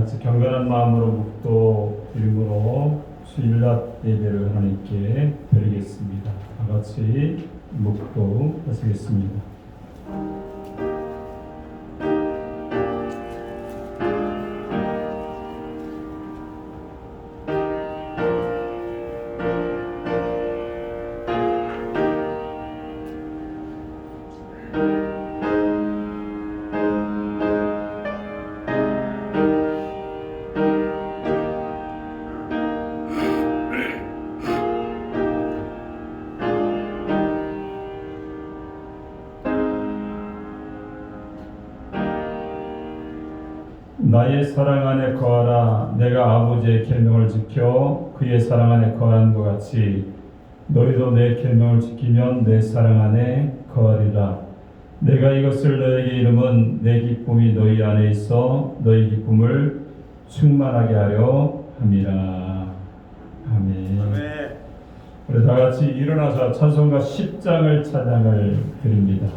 같이 경건한 마음으로 묵도 드림으로 주일낮 예배를 하나님께 드리겠습니다. 다 같이 묵도 하시겠습니다. 나의 사랑 안에 거하라. 내가 아버지의 계명을 지켜 그의 사랑 안에 거하는 것 같이 너희도 내 계명을 지키면 내 사랑 안에 거하리라. 내가 이것을 너에게 이름은 내 기쁨이 너희 안에 있어 너희 기쁨을 충만하게 하려 함이라. 아멘. 아멘. 우리 다 같이 일어나서 찬송가 10장을 찬양을 드립니다.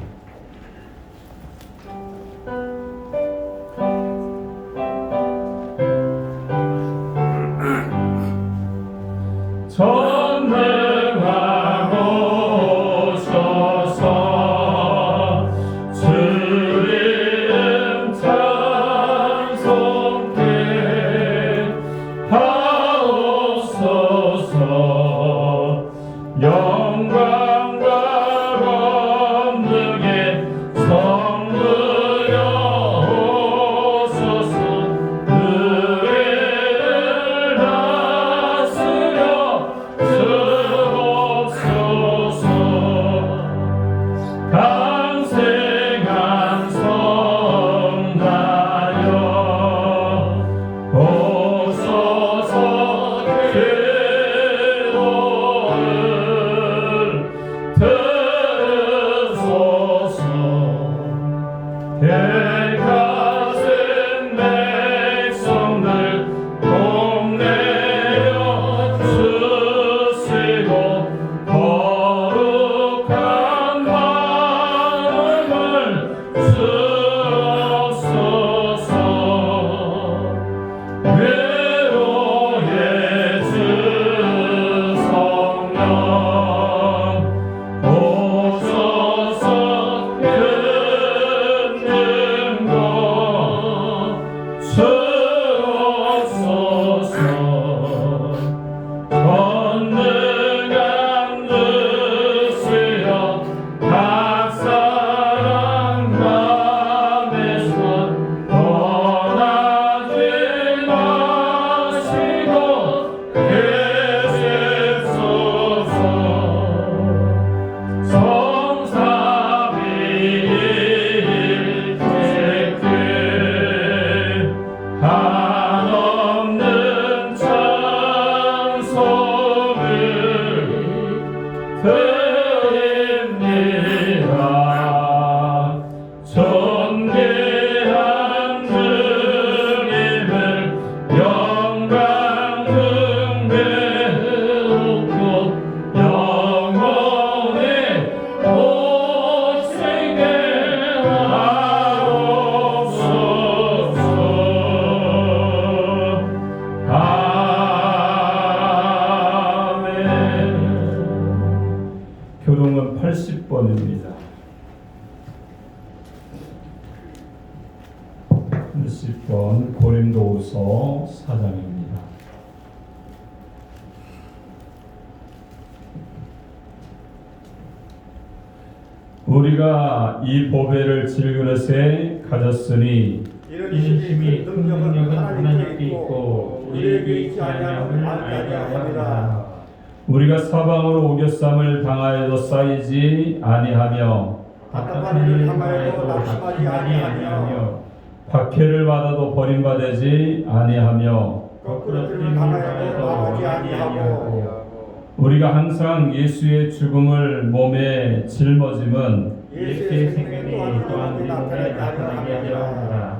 전능하옵소서 주의 이름 찬송케 하옵소서. 영광과 권능의 성부여옵소서. 의를 다스려 주옵소서. 강생한 성자여 오소서. 기도를 들으소서. 대가진 백성들 복내려 주시고 거룩한 마음을 주옵소서. 외로의 주 성령 오소서. 끊는 것 주옵소서. 전능한 주시여 각 사람 맘에서 떠나지 마시고 계십소서. 성삼위일체께 한없는 찬송을 드립니다. 존귀한 주님을 영광 등배우고 영원히 오시게 하옵소서. 아멘. 교동은 80번입니다. 80번 고린도후서 4장입니다. 우리가 이 보배를 질그릇에 가졌으니 이런 힘이 그 큰 능력은 하나님께 있고 있고 우리에게 있지 아니함을 알게 합니다. 우리가 사방으로 오겨쌈을 당하여도 쌓이지 아니하며 답답한 일을 당하여도 낙심하지 아니하며 박해를 받아도 버림받지 아니하며 거꾸로 들을 당하여도 나가지 아니하고 우리가 항상 예수의 죽음을 몸에 짊어짐은 예수의 생명이 또한 우리 몸에 나타나게 하려 합니다.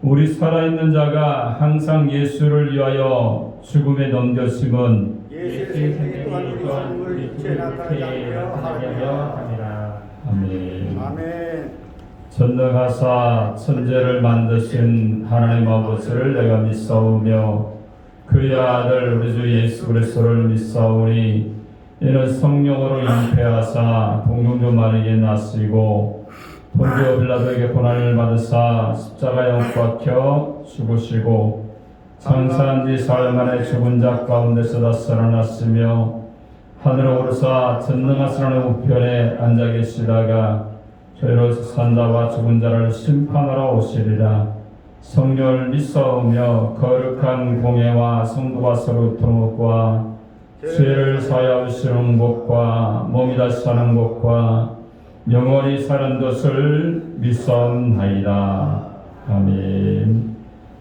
우리 살아있는 자가 항상 예수를 위하여 죽음에 넘겨짐은 예수의 생명이 또한 우리 육체에 나타나게 하려 하려 합니다. 합니다. 아멘. 아멘. 전능하사 천재를 만드신 하나님 아버지를 내가 믿사오며 그의 아들 우리 주 예수 그리스도를 믿사오니 이는 성령으로 잉태하사 동정조 마리에 나시고 본디오 빌라도에게 고난을 받으사 십자가에 못 박혀 죽으시고 장사한 지 사흘 만에 죽은 자 가운데서 다 살아났으며 하늘로 오르사 전능하신 하나님 우편에 앉아 계시다가 저희로 산자와 죽은 자를 심판하러 오시리라. 성령을 믿사오며 거룩한 공예와 성도가 서로 도목과 죄를 사하여 주시는 것과 몸이 다시 사는 것과 영원히 사는 것을 믿사옵나이다. 아멘.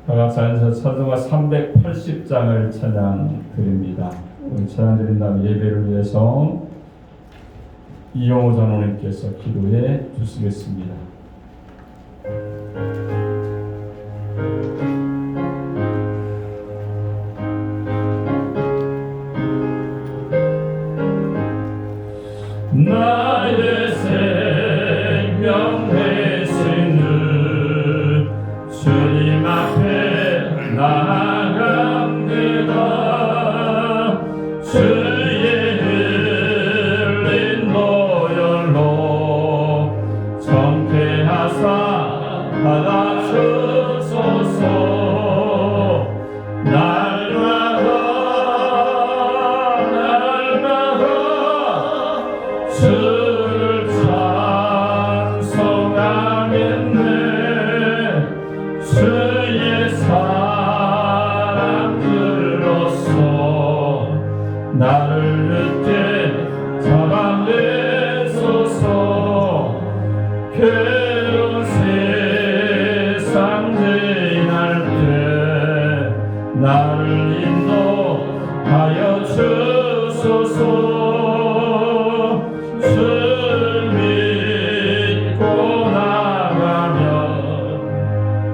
다같이 앉아서 찬송가 380장을 찬양 드립니다. 우리 찬양 드린 다음 예배를 위해서 이용호 장로님께서 기도해 주시겠습니다. 나의 생명 되시는 주님 앞에 나아갑니다. 주의 흘린 노열로 정케하사 받아주소서. 날마다 주를 찬송하겠네. 주의 사랑들로서 나를 늦게 잡아내소서. 괴로운 세상 지날 때 나를 인도하여 주소서. 주를 믿고 나가면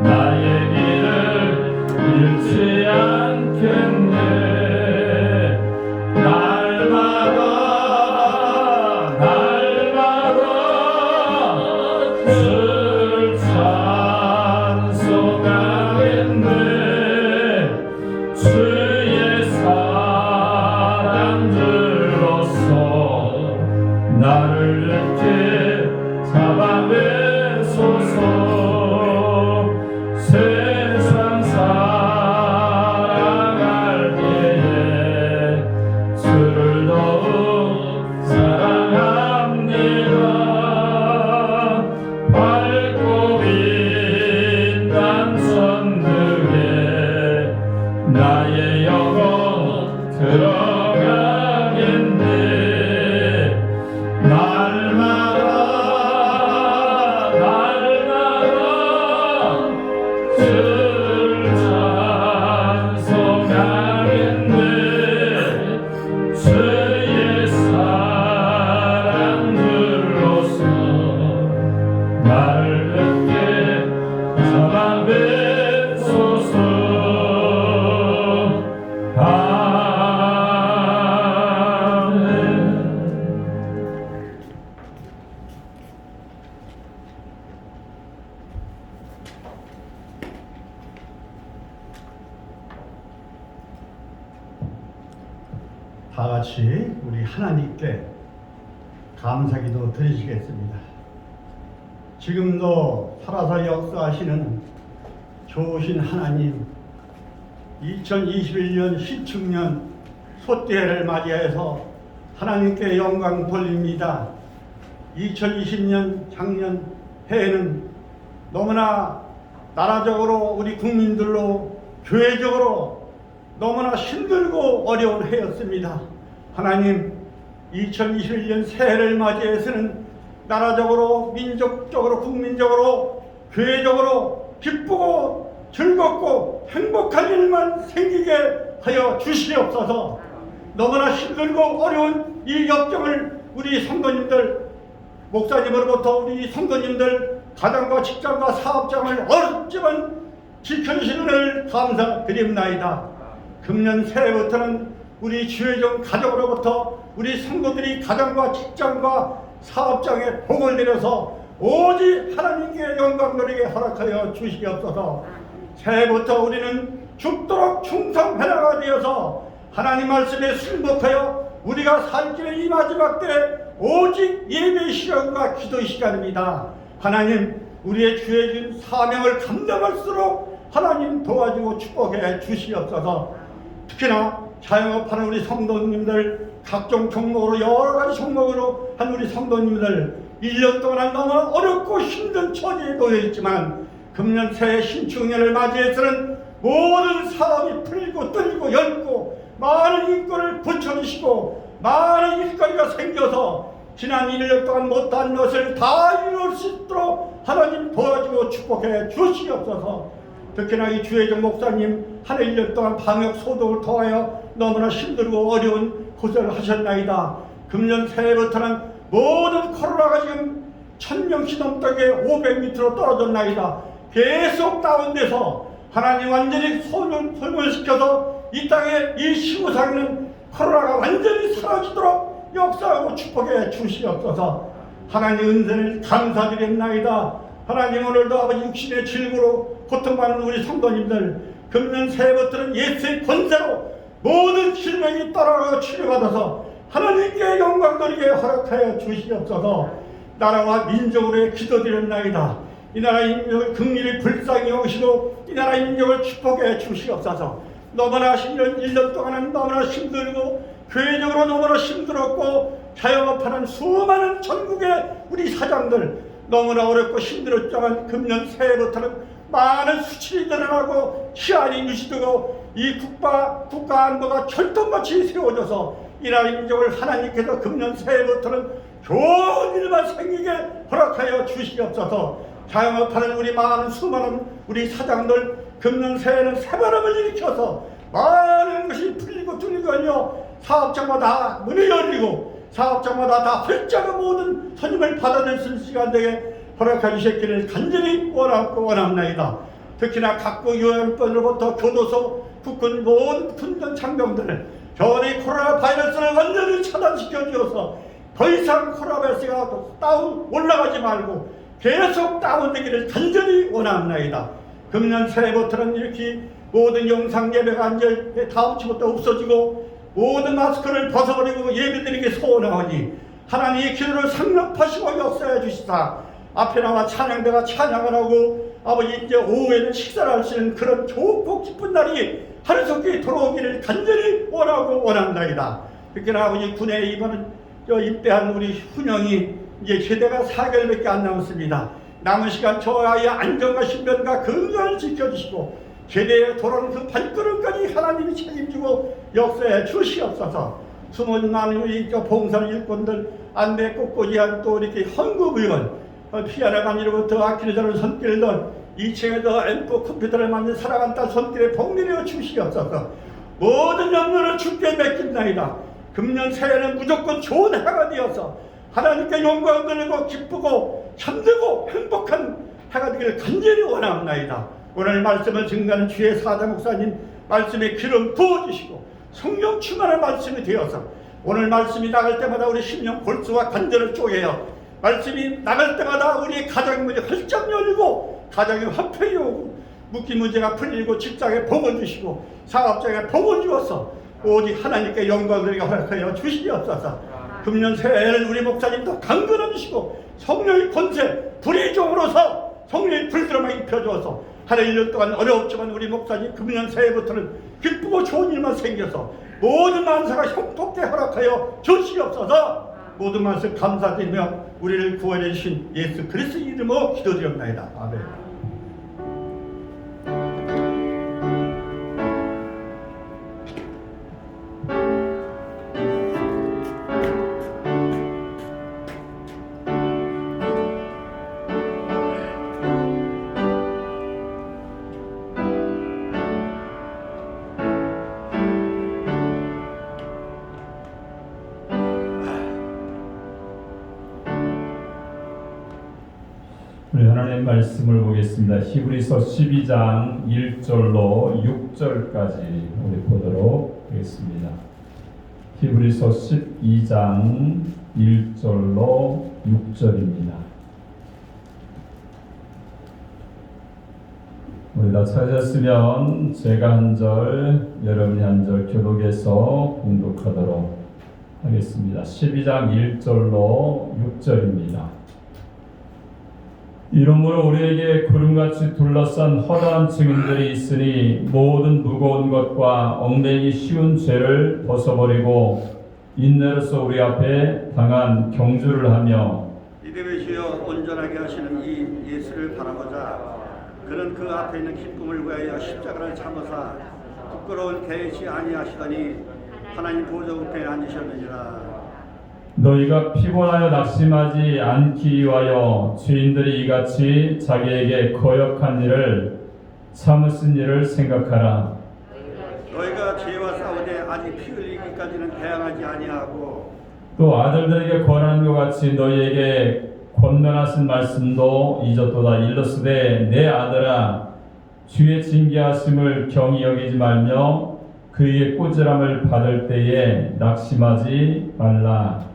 나의 길을 잃지 않겠네. 날마다 주를 찬송하겠네. 주의 사랑들로서 나를 늦게 잡아내소서. 세상 살아갈 때에 주를 더욱 사랑합니다. 밝고 빛난 천국에 나의 영혼 들어가겠네. 날마다 주를 찬송하겠네. 주의 사랑들로서 나를 늦게 잡아내소서. 다 같이 우리 하나님께 감사기도 드리시겠습니다. 지금도 살아서 역사하시는 좋으신 하나님, 2021년 신축년 소띠해를 맞이해서 하나님께 영광 돌립니다. 2020년 작년 해에는 너무나 나라적으로 우리 국민들로 교회적으로 너무나 힘들고 어려운 해였습니다. 하나님, 2021년 새해를 맞이해서는 나라적으로, 민족적으로, 국민적으로, 교회적으로 기쁘고 즐겁고 행복한 일만 생기게 하여 주시옵소서. 너무나 힘들고 어려운 이 역경을 우리 성도님들, 목사님으로부터 우리 성도님들 가정과 직장과 사업장을 어렵지만 지켜주시는 은혜를 감사드립나이다. 금년 새해부터는 우리 주의종 가족으로부터 우리 성도들이 가정과 직장과 사업장에 복을 내려서 오직 하나님께 영광 돌리게 허락하여 주시옵소서. 새해부터 우리는 죽도록 충성해나가 되어서 하나님 말씀에 순복하여 우리가 살 길의 이 마지막 때에 오직 예배 시간과 기도 시간입니다. 하나님, 우리의 주어진 사명을 감당할수록 하나님 도와주고 축복해 주시옵소서. 특히나 자영업하는 우리 성도님들, 각종 종목으로 여러 가지 종목으로 한 우리 성도님들 1년 동안 너무 어렵고 힘든 처지에 놓여 있지만 금년 새해 신축년을 맞이해서는 모든 사업이 풀리고 뚫리고 열고 많은 인권을 붙여주시고 많은 일거리가 생겨서 지난 1년 동안 못한 것을 다 이룰 수 있도록 하나님 도와주고 축복해 주시옵소서. 특히나 이 주혜정 목사님 한 1년 동안 방역 소독을 통하여 너무나 힘들고 어려운 고생을 하셨나이다. 금년 새해부터는 모든 코로나가 지금 1000명씩 넘게 500m로 떨어졌나이다. 계속 다운돼서 하나님 완전히 소멸시켜서 이 땅에 이 시구상에는 코로나가 완전히 사라지도록 역사하고 축복해 주시옵소서. 하나님 은혜를 감사드립나이다. 하나님 오늘도 아버지 육신의 질고로 고통받는 우리 성도님들 금년 새해부터는 예수의 권세로 모든 질병이 따라가 치료받아서 하나님께 영광 돌리게 허락하여 주시옵소서. 나라와 민족으로의 기도드렸나이다. 이 나라 민족을 긍휼히 불쌍히 여기시고 이 나라 민족을 축복해 주시옵소서. 너무나 1년 동안은 너무나 힘들고 교회적으로 너무나 힘들었고 자영업하는 수많은 전국의 우리 사장들 너무나 어렵고 힘들었지만 금년 새해부터는 많은 수출이 늘어나고 치안이 유지되고 이 국가 안보가 철통같이 세워져서 이 나라 민족을 하나님께서 금년 새해부터는 좋은 일만 생기게 허락하여 주시옵소서. 자영업하는 우리 많은 수많은 우리 사장들 금년 새해는 새바람을 일으켜서 많은 것이 풀리고 뚫리거든요. 사업장마다 문이 열리고 사업장마다 다 활짝 모든 손님을 받아낼 수 있는 시간 되게 허락해 주셨기를 간절히 원합나이다. 특히나 각국 요양병으로부터 교도소, 국군 모든 군전 장병들 저리 코로나 바이러스를 완전히 차단시켜 주어서 더 이상 코로나 바이러스가 올라가지 말고 계속 다운되기를 간절히 원합나이다. 금년 새해부터는 이렇게 모든 영상 예배가 다음 주부터 없어지고 모든 마스크를 벗어버리고 예배드리기 소원하오니 하나님의 기도를 상납하시고 역사해 주시사 앞에 나와 찬양대가 찬양을 하고 아버지 이제 오후에는 식사를 하시는 그런 좋고 기쁜 날이 하루속히 돌아오기를 간절히 원한다이다. 특히나 아버지 군에 이번에 입대한 우리 훈영이 이제 제대가 4개월밖에 안 남았습니다. 남은 시간 저 아이의 안전과 신변과 건강을 지켜주시고 제대에 돌아오는 그 발걸음까지 하나님이 책임지고 역사해 주시옵소서. 숨은 많은 우리 봉사 일꾼들 안배 꽃꽂이한 또 이렇게 헌금의원 피아노 감리로부터 아키르자를 손길던 2층에서 앰프 컴퓨터를 만든 사랑한 딸 손길에 복내려 주시옵소서. 모든 염려를 주께 맡깁나이다. 금년 새해는 무조건 좋은 해가 되어서 하나님께 영광 돌리고 기쁘고 참되고 행복한 해가 되기를 간절히 원합나이다. 오늘 말씀을 증거하는 주의 사자 목사님 말씀에 기름 부어주시고 성령 충만한 말씀이 되어서 오늘 말씀이 나갈 때마다 우리 심령 골수와 관절을 쪼개요. 말씀이 나갈 때마다 우리 가정 문제 활짝 열리고 가정에 화평이 오고 묶인 문제가 풀리고 직장에 복을 주시고 사업장에 복을 주어서 오직 하나님께 영광을 허락하여 주시옵소서. 금년 새해에는 우리 목사님도 강건하시고 성령의 권세 불의 종으로서 성령의 불들어만 입혀주어서 한 1년 동안 어려웠지만 우리 목사님 금년 새해부터는 기쁘고 좋은 일만 생겨서 모든 만사가 형통케 허락하여 주시옵소서. 모든 말씀 감사드리며 우리를 구원해 주신 예수 그리스도 이름으로 기도드립니다. 아멘. 우리 하나님의 말씀을 보겠습니다. 히브리서 12장 1절로 6절까지 우리 보도록 하겠습니다. 히브리서 12장 1절로 6절입니다. 우리 다 찾으셨으면 제가 한 절, 여러분이 한 절 교독해서 공독하도록 하겠습니다. 12장 1절로 6절입니다. 이러므로 우리에게 구름같이 둘러싼 허다한 증인들이 있으니 모든 무거운 것과 얽매이기 쉬운 죄를 벗어버리고 인내로서 우리 앞에 당한 경주를 하며 이름의 주여 온전하게 하시는 이 예수를 바라보자. 그는 그 앞에 있는 기쁨을 위하여 십자가를 참으사 부끄러운 개의치 아니하시더니 하나님 보좌 우편에 앉으셨느니라. 너희가 피곤하여 낙심하지 않기 위하여 죄인들이 이같이 자기에게 거역한 일을 참으신 일을 생각하라. 너희가 죄와 싸우되 아직 피 흘리기까지는 대항하지 아니하고 또 아들들에게 권하는 것 같이 너희에게 권면하신 말씀도 잊었도다. 일러스되 내 아들아 주의 징계하심을 경히 여기지 말며 그의 꾸지람을 받을 때에 낙심하지 말라.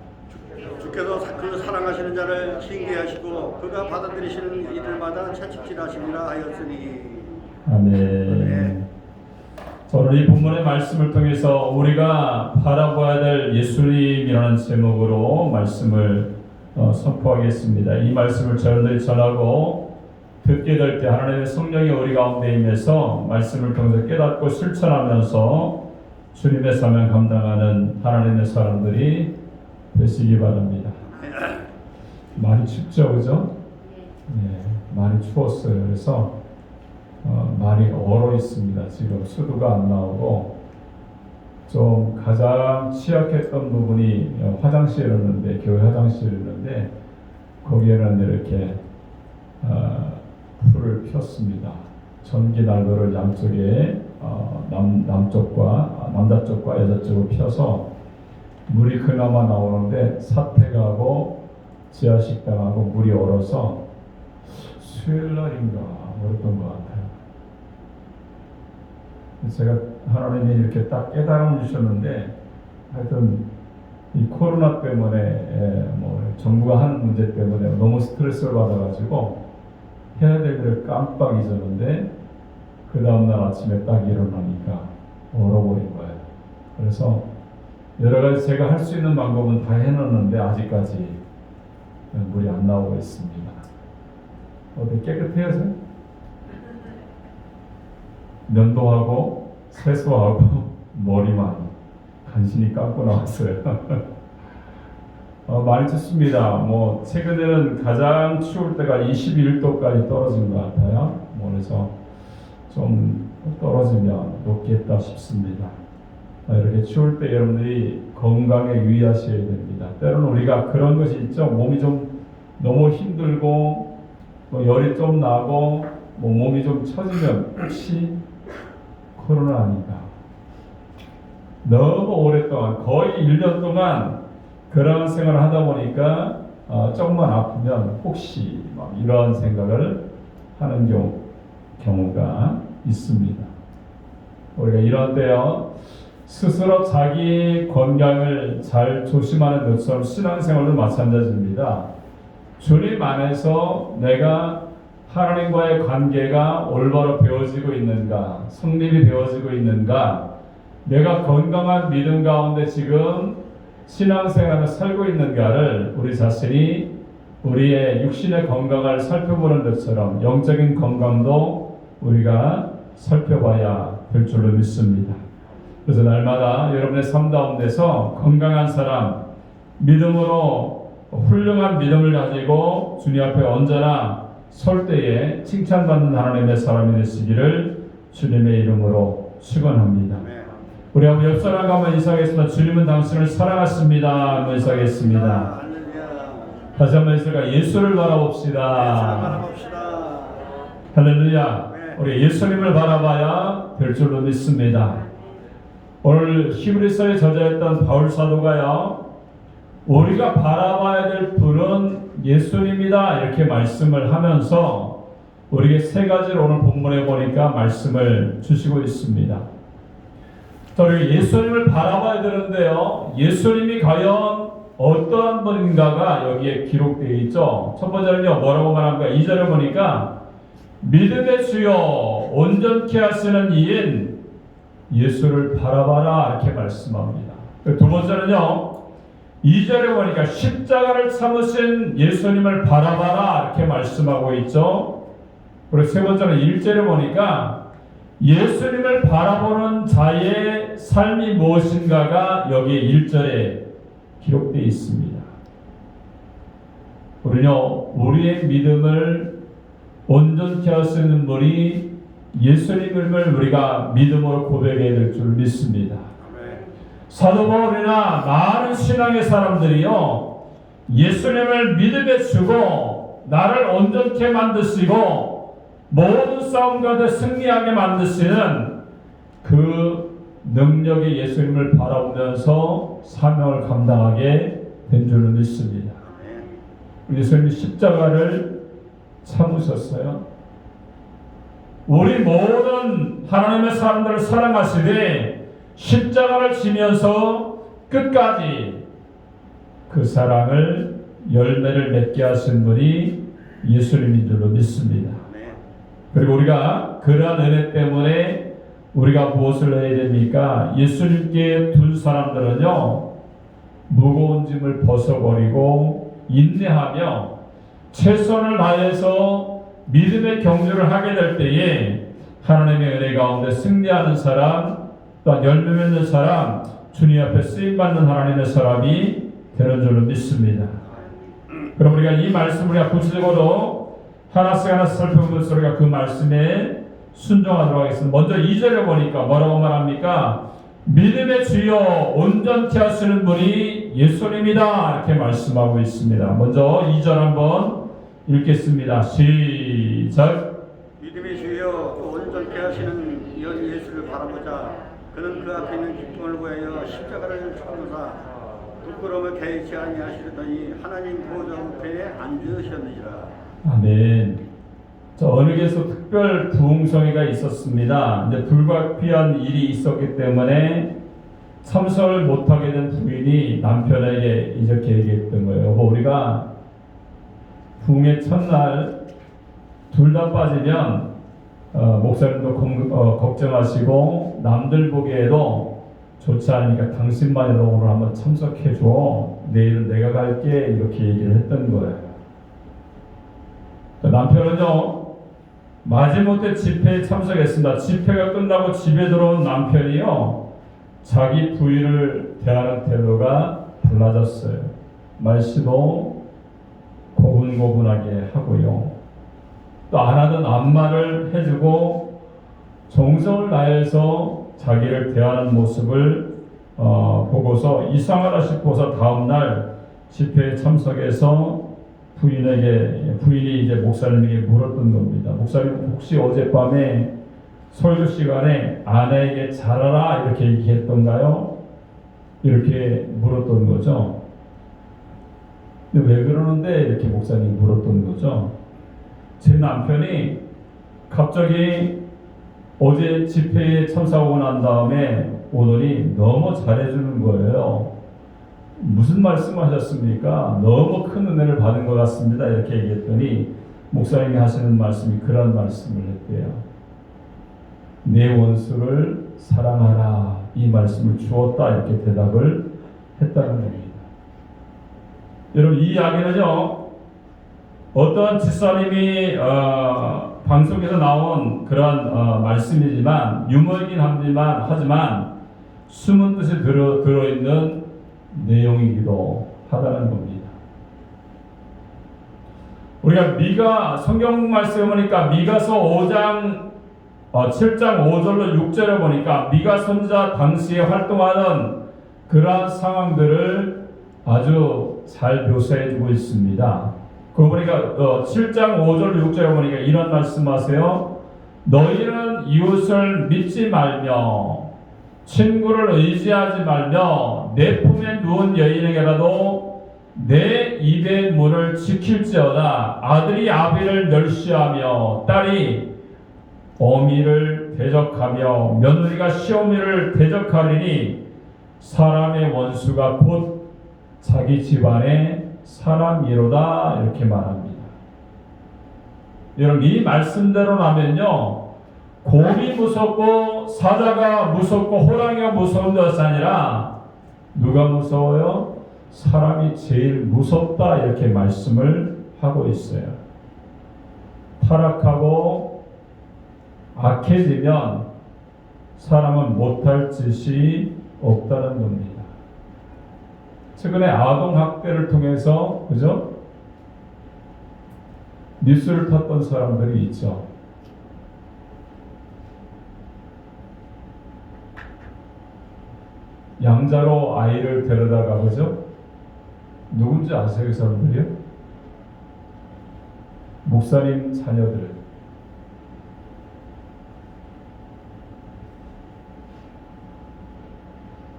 주께서 그 사랑하시는 자를 징계하시고 그가 받아들이시는 이들마다 채찍질하시리라 하였으니. 아멘. 저는 이 본문의 말씀을 통해서 우리가 바라봐야 될 예수님이라는 제목으로 말씀을 선포하겠습니다. 이 말씀을 여러분들이 전하고 듣게 될 때 하나님의 성령이 우리 가운데 임해서 말씀을 통해서 깨닫고 실천하면서 주님의 사명 감당하는 하나님의 사람들이 되시기 바랍니다. 많이 춥죠, 그죠? 네, 많이 추웠어요. 그래서 많이 얼어 있습니다. 지금 수도가 안 나오고 좀 가장 취약했던 부분이 화장실이었는데, 교회 화장실이었는데 거기에는 이렇게 불을 폈습니다. 전기 난로를 양쪽에 남자 쪽과 여자 쪽으로 펴서 물이 그나마 나오는데 사택하고 지하식당하고 물이 얼어서 수요일 날인가 그랬던 것 같아요. 제가 하나님이 이렇게 딱 깨달음을 주셨는데 하여튼 이 코로나 때문에 정부가 하는 문제 때문에 너무 스트레스를 받아가지고 해야 될 일을 깜빡 잊었는데 그 다음날 아침에 딱 일어나니까 얼어버린 거예요. 그래서 여러 가지 제가 할 수 있는 방법은 다 해놨는데 아직까지 물이 안 나오고 있습니다. 어디 깨끗해요? 면도하고 세수하고 머리만 간신히 감고 나왔어요. 많이 춥습니다. 최근에는 가장 추울 때가 21도까지 떨어진 것 같아요. 그래서 좀 떨어지면 높겠다 싶습니다. 이렇게 추울 때 여러분들이 건강에 유의하셔야 됩니다. 때로는 우리가 그런 것이 있죠. 몸이 좀 너무 힘들고 열이 좀 나고 몸이 좀 처지면 혹시 코로나 아닌가. 너무 오랫동안 거의 1년 동안 그런 생활을 하다 보니까 조금만 아프면 혹시 이런 생각을 하는 경우가 있습니다. 우리가 이런 때요 스스로 자기 건강을 잘 조심하는 것처럼 신앙생활도 마찬가지입니다. 주님 안에서 내가 하나님과의 관계가 올바로 되어지고 있는가, 성립이 되어지고 있는가, 내가 건강한 믿음 가운데 지금 신앙생활을 살고 있는가를 우리 자신이 우리의 육신의 건강을 살펴보는 것처럼 영적인 건강도 우리가 살펴봐야 될 줄로 믿습니다. 그래서 날마다 여러분의 삶 가운데서 건강한 사람, 믿음으로 훌륭한 믿음을 가지고 주님 앞에 언제나 설 때에 칭찬받는 하나님의 사람이 되시기를 주님의 이름으로 축원합니다. 우리 한번 옆 사람과 한번 인사하겠습니다. 주님은 당신을 사랑하십니다. 한번 인사하겠습니다. 다시 한번 인사가 예수를 바라봅시다. 할렐루야. 우리 예수님을 바라봐야 될 줄로 믿습니다. 오늘 히브리서에 저자였던 바울 사도가요, 우리가 바라봐야 될 분은 예수님이다 이렇게 말씀을 하면서 우리에게 세 가지를 오늘 본문에 보니까 말씀을 주시고 있습니다. 자, 우리 예수님을 바라봐야 되는데요, 예수님이 과연 어떠한 분인가가 여기에 기록되어 있죠. 첫 번째는요, 뭐라고 말합니까? 2절에 보니까 믿음의 주여 온전케 하시는 이인 예수를 바라봐라 이렇게 말씀합니다. 두 번째는요, 2절에 보니까 십자가를 참으신 예수님을 바라봐라 이렇게 말씀하고 있죠. 그리고 세 번째는 1절에 보니까 예수님을 바라보는 자의 삶이 무엇인가가 여기 1절에 기록되어 있습니다. 우리는요, 우리의 믿음을 온전케 하시는 분이 예수님을 우리가 믿음으로 고백해야 될 줄 믿습니다. 사도 바울이나 많은 신앙의 사람들이요, 예수님을 믿음에 주고 나를 온전케 만드시고 모든 싸움 가운데 승리하게 만드시는 그 능력의 예수님을 바라보면서 사명을 감당하게 된 줄을 믿습니다. 예수님이 십자가를 참으셨어요. 우리 모든 하나님의 사람들을 사랑하시되 십자가를 지면서 끝까지 그 사랑을 열매를 맺게 하신 분이 예수님인 줄로 믿습니다. 그리고 우리가 그러한 은혜 때문에 우리가 무엇을 해야 됩니까? 예수님께 둔 사람들은요, 무거운 짐을 벗어버리고 인내하며 최선을 다해서 믿음의 경주를 하게 될 때에 하나님의 은혜 가운데 승리하는 사람, 또한 열매 맺는 사람, 주님 앞에 쓰임받는 하나님의 사람이 되는 줄로 믿습니다. 그럼 우리가 이 말씀을 우리가 구체적으로 하나씩 하나씩 살펴보면서 우리가 그 말씀에 순종하도록 하겠습니다. 먼저 2절에 보니까 뭐라고 말합니까? 믿음의 주여 온전케 하시는 분이 예수님이다 이렇게 말씀하고 있습니다. 먼저 2절 한번 읽겠습니다. 시작. 믿음의 주여 온전케 하시는 연 예수를 바라보자. 그는 그 앞에 있는 기쁨을 구하여 십자가를 참으사 부끄러움을 개의치 아니하시더니 하나님 보좌 우편에 앉으셨느니라. 아멘. 어느 곳에서 특별 부흥성회가 있었습니다. 이제 불가피한 일이 있었기 때문에 참석을 못하게 된 부인이 남편에게 이렇게 얘기했던 거예요. 여보, 우리가 부흥의 첫날 둘 다 빠지면 목사님도 걱정하시고 남들 보기에도 좋지 않으니까 당신만이라도 오늘 한번 참석해줘. 내일은 내가 갈게. 이렇게 얘기를 했던 거예요. 남편은요, 마지못해 집회에 참석했습니다. 집회가 끝나고 집에 들어온 남편이요, 자기 부인을 대하는 태도가 달라졌어요. 말씨도 고분고분하게 하고요, 또 안 하던 안마를 해주고 정성을 다해서 자기를 대하는 모습을 보고서 이상하다 싶어서 다음날 집회에 참석해서 부인이 이제 목사님에게 물었던 겁니다. 목사님, 혹시 어젯밤에 설교 시간에 아내에게 잘하라 이렇게 얘기했던가요? 이렇게 물었던 거죠. 근데 왜 그러는데 이렇게 목사님이 물었던 거죠. 제 남편이 갑자기 어제 집회에 참석하고 난 다음에 오더니 너무 잘해주는 거예요. 무슨 말씀하셨습니까? 너무 큰 은혜를 받은 것 같습니다. 이렇게 얘기했더니 목사님이 하시는 말씀이 그런 말씀을 했대요. 내 원수를 사랑하라, 이 말씀을 주었다 이렇게 대답을 했다는 겁니다. 여러분, 이 이야기는요, 어떤 집사님이 방송에서 나온 그런 말씀이지만 유머이긴 하지만 숨은 뜻이 들어있는 내용이기도 하다는 겁니다. 우리가 성경 말씀을 보니까 미가서 5장 7장 5절로 6절에 보니까 미가 선지자 당시에 활동하는 그러한 상황들을 아주 잘 묘사해주고 있습니다. 그거 보니까 7장 5절 6절에 보니까 이런 말씀하세요. 너희는 이웃을 믿지 말며 친구를 의지하지 말며 내 품에 누운 여인에게라도 내 입의 문을 지킬지어다. 아들이 아비를 멸시하며 딸이 어미를 대적하며 며느리가 시어미를 대적하리니 사람의 원수가 곧 자기 집안의 사람이로다 이렇게 말합니다. 여러분, 이 말씀대로라면요, 곰이 무섭고 사자가 무섭고 호랑이가 무서운 것이 아니라 누가 무서워요? 사람이 제일 무섭다 이렇게 말씀을 하고 있어요. 타락하고 악해지면 사람은 못할 짓이 없다는 겁니다. 최근에 아동학대를 통해서 그죠? 뉴스를 탔던 사람들이 있죠. 양자로 아이를 데려다가 그죠? 누군지 아세요, 그 사람들이요? 목사님 자녀들.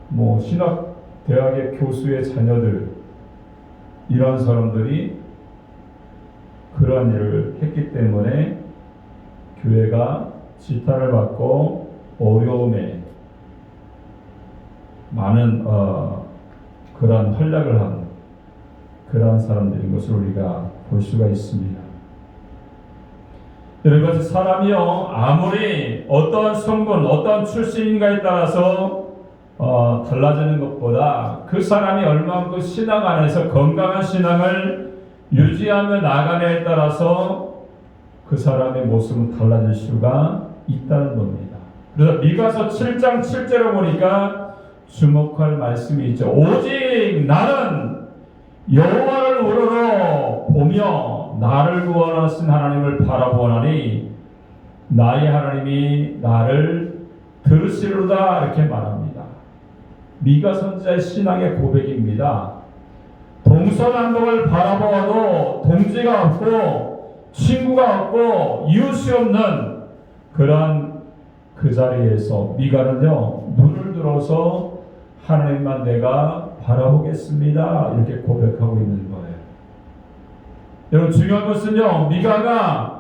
뭐 신학 대학의 교수의 자녀들, 이런 사람들이 그러한 일을 했기 때문에 교회가 지탄을 받고 어려움에 많은 그러한 활약을 한 그러한 사람들인 것을 우리가 볼 수가 있습니다. 여러분, 사람이요 아무리 어떠한 성분, 어떠한 출신인가에 따라서 달라지는 것보다 그 사람이 얼마만큼 신앙 안에서 건강한 신앙을 유지하며 나가냐에 따라서 그 사람의 모습은 달라질 수가 있다는 겁니다. 그래서 미가서 7장 7절을 보니까 주목할 말씀이 있죠. 오직 나는 여호와를 우러러 보며 나를 구원하신 하나님을 바라보나니 나의 하나님이 나를 들으시리로다 이렇게 말합니다. 미가 선지자의 신앙의 고백입니다. 동서남북을 바라보아도 동지가 없고 친구가 없고 이웃이 없는 그러한 그 자리에서 미가는요 눈을 들어서 하나님만 내가 바라보겠습니다 이렇게 고백하고 있는 거예요. 여러분, 중요한 것은요 미가가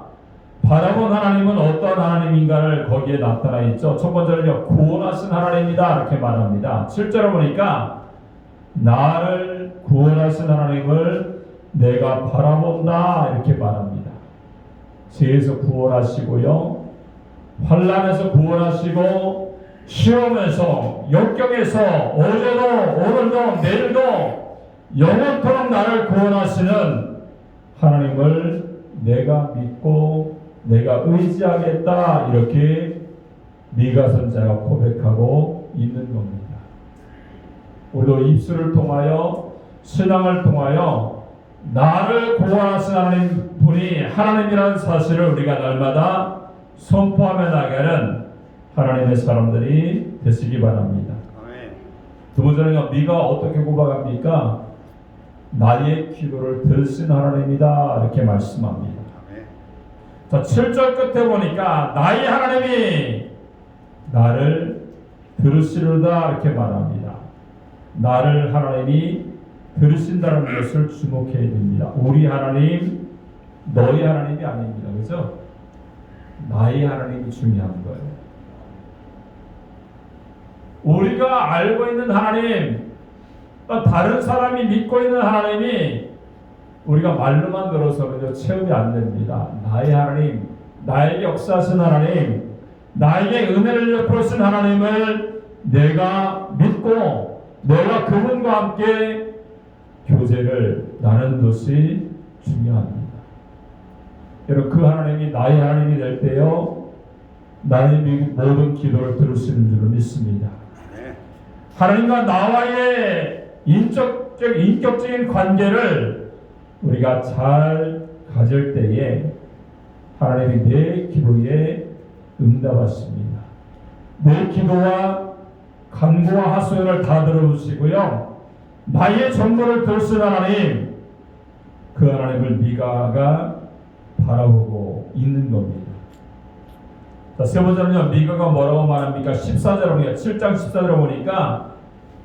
바라본 하나님은 어떤 하나님인가를 거기에 나타나 있죠. 첫 번째는요 구원하신 하나님이다 이렇게 말합니다. 7절을 보니까 나를 구원하신 하나님을 내가 바라본다 이렇게 말합니다. 죄에서 구원하시고요, 환난에서 구원하시고, 시험에서, 역경에서, 어제도 오늘도 내일도 영원토록 나를 구원하시는 하나님을 내가 믿고 내가 의지하겠다 이렇게 미가 선지자가 고백하고 있는 겁니다. 우리도 입술을 통하여 신앙을 통하여 나를 구원하신 하나님 분이 하나님이라는 사실을 우리가 날마다 선포하며 나가는 하나님의 사람들이 되시기 바랍니다. 두 번째는 미가 어떻게 고백합니까? 나의 기도를 들으신 하나님이다 이렇게 말씀합니다. 자, 7절 끝에 보니까 나의 하나님이 나를 들으시리로다 이렇게 말합니다. 나를 하나님이 들으신다는 것을 주목해야 됩니다. 우리 하나님, 너희 하나님이 아닙니다. 그렇죠? 나의 하나님이 중요한 거예요. 우리가 알고 있는 하나님, 다른 사람이 믿고 있는 하나님이 우리가 말로만 들어서는 체험이 안 됩니다. 나의 하나님, 나에게 역사하신 하나님, 나에게 은혜를 베푸신 하나님을 내가 믿고 내가 그분과 함께 교제를 나누는 것이 중요합니다. 여러분, 그 하나님이 나의 하나님이 될 때요 나의 모든 기도를 들으시는 줄을 믿습니다. 하나님과 나와의 인격적인 관계를 우리가 잘 가질 때에 하나님이 내 기도에 응답하십니다. 내 기도와 간구와 하소연을 다 들어주시고요, 나의 전부를 들으신 하나님, 그 하나님을 미가가 바라보고 있는 겁니다. 자, 세 번째는요, 미가가 뭐라고 말합니까? 14절에 보니까, 7장 14절에 보니까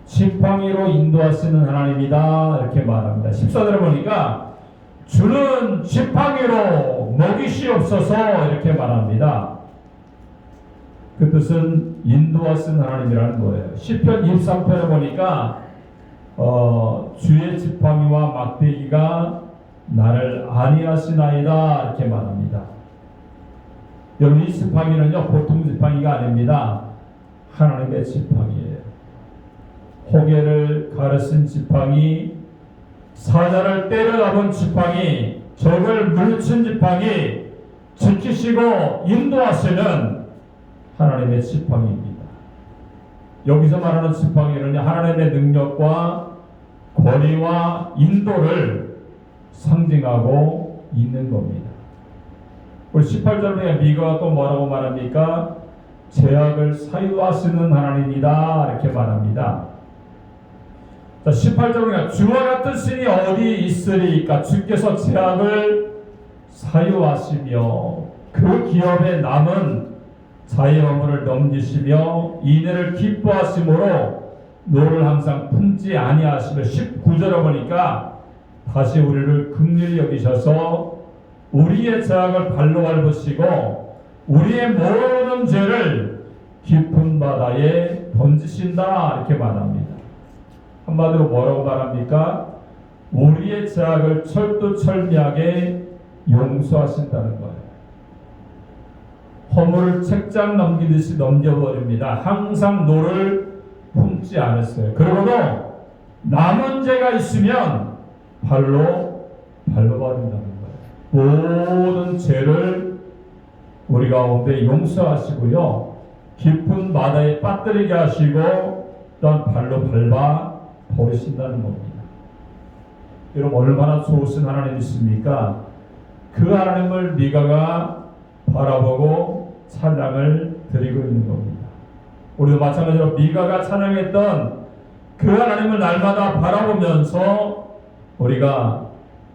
지팡이로 인도하시는 하나님이다 이렇게 말합니다. 14절에 보니까 주는 지팡이로 먹이시옵소서 이렇게 말합니다. 그 뜻은 인도하시는 하나님이라는 거예요. 시편 23편에 보니까 주의 지팡이와 막대기가 나를 안위하시나이다 이렇게 말합니다. 여러분 이 지팡이는요 보통 지팡이가 아닙니다. 하나님의 지팡이에요. 호개를 가르친 지팡이, 사자를 때려잡은 지팡이, 적을 물리친 지팡이, 지키시고 인도하시는 하나님의 지팡이입니다. 여기서 말하는 지팡이는 하나님의 능력과 권위와 인도를 상징하고 있는 겁니다. 우리 18절에 미가가 또 뭐라고 말합니까? 죄악을 사유하시는 하나님이다 이렇게 말합니다. 자, 18절에 주와 같은 신이 어디 있으리까? 주께서 죄악을 사유하시며 그 기업에 남은 자의 허물을 넘기시며 인애를 기뻐하심으로 노를 항상 품지 아니하시며 19절에 보니까 다시 우리를 긍휼히 여기셔서 우리의 죄악을 발로 밟으시고 우리의 모든 죄를 깊은 바다에 던지신다 이렇게 말합니다. 한마디로 뭐라고 말합니까? 우리의 죄악을 철두철미하게 용서하신다는 거예요. 허물을 책장 넘기듯이 넘겨버립니다. 항상 노를 품지 않았어요. 그러고도 남은 죄가 있으면 발로 밟아버린다는 거예요. 모든 죄를 우리 가운데 용서하시고요. 깊은 바다에 빠뜨리게 하시고 또한 발로 밟아 버리신다는 겁니다. 여러분 얼마나 좋으신 하나님이십니까? 그 하나님을 미가가 바라보고 찬양을 드리고 있는 겁니다. 우리도 마찬가지로 미가가 찬양했던 그 하나님을 날마다 바라보면서 우리가